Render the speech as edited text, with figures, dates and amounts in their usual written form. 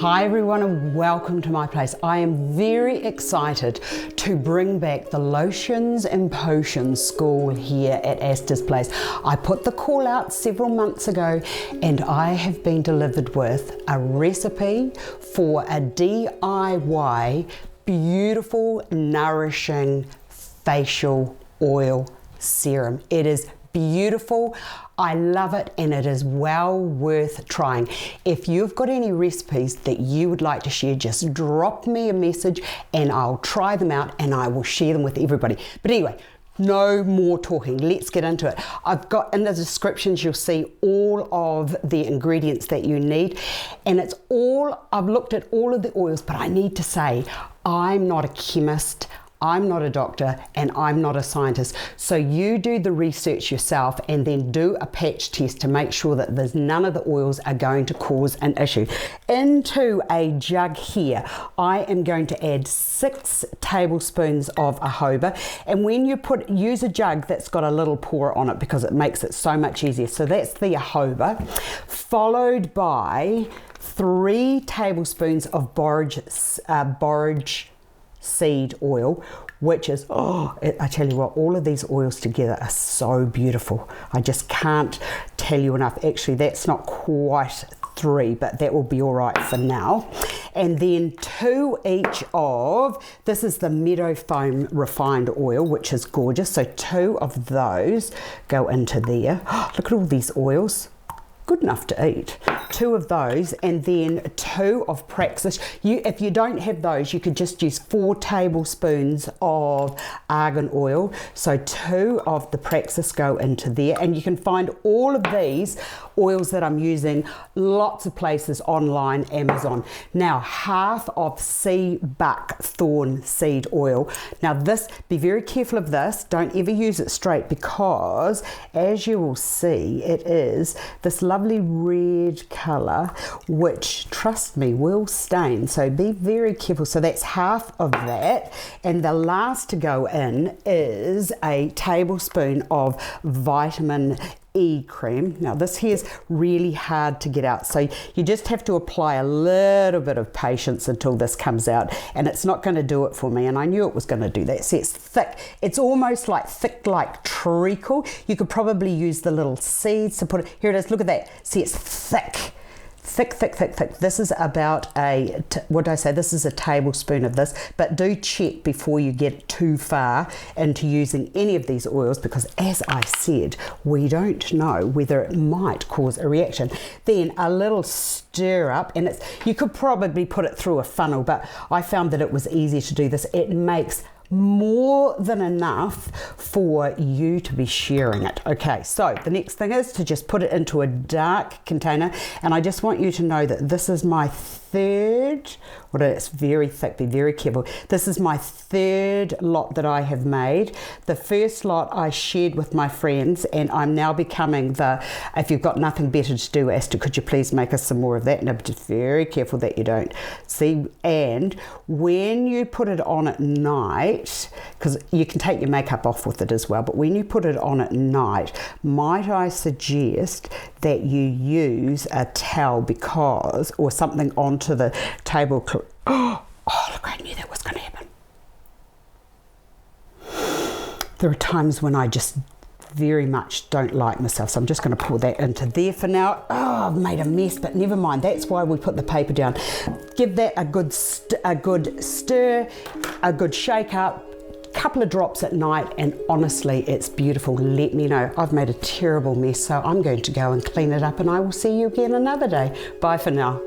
Hi everyone and welcome to my place. I am very excited to bring back the Lotions and Potions school here at Asta's place. I put the call out several months ago and I have been delivered with a recipe for a DIY beautiful nourishing facial oil serum. It is beautiful. I love it and it is well worth trying. If you've got any recipes that you would like to share, just drop me a message and I'll try them out and I will share them with everybody. But anyway, no more talking. Let's get into it. I've got in the descriptions, you'll see all of the ingredients that you need. And it's all, I've looked at all of the oils, but I need to say, I'm not a chemist. I'm not a doctor and I'm not a scientist. So you do the research yourself and then do a patch test to make sure that there's none of the oils are going to cause an issue. Into a jug here, I am going to add 6 tablespoons of jojoba. And when you use a jug that's got a little pour on it because it makes it so much easier. So that's the jojoba, followed by 3 tablespoons of borage seed oil, which is, I tell you what, all of these oils together are so beautiful. I just can't tell you enough. Actually, that's not quite 3, but that will be all right for now. And then 2 each of, this is the Meadowfoam refined oil, which is gorgeous. So 2 of those go into there. Look at all these oils. Good enough to eat. 2 of those, and then 2 of Pracaxi. If you don't have those, you could just use 4 tablespoons of argan oil. So 2 of the Pracaxi go into there, and you can find all of these oils that I'm using lots of places online, Amazon. Now, half of Buckthorn seed oil. Now this, be very careful of this. Don't ever use it straight because, as you will see, it is this lovely red colour, which, trust me, will stain. So be very careful. So that's half of that. And the last to go in is a tablespoon of vitamin E cream. Now this here is really hard to get out, so you just have to apply a little bit of patience until this comes out, and it's not going to do it for me, and I knew it was going to do that. See, it's thick. It's almost like thick like treacle. You could probably use the little seeds to put it. Here it is. Look at that. See, it's thick. Thick, thick, thick, thick. This is about what did I say? This is a tablespoon of this, but do check before you get too far into using any of these oils because, as I said, we don't know whether it might cause a reaction. Then a little stir up, and you could probably put it through a funnel, but I found that it was easy to do this. It makes more than enough for you to be sharing it. Okay, so the next thing is to just put it into a dark container, and I just want you to know that this is my third, it's very thick, be very careful. This is my 3rd lot that I have made. The first lot I shared with my friends, and I'm now becoming if you've got nothing better to do, Asta, could you please make us some more of that? No, but just very careful that you don't. See, and when you put it on at night, because you can take your makeup off with it as well, but when you put it on at night, might I suggest that you use a towel or something onto the tablecloth. Oh, look, I knew that was going to happen. There are times when I just very much don't like myself, so I'm just going to pour that into there for now. I've made a mess, but never mind. That's why we put the paper down. Give that a good stir, a good shake up, couple of drops at night, and honestly, it's beautiful. Let me know. I've made a terrible mess, so I'm going to go and clean it up, and I will see you again another day. Bye for now.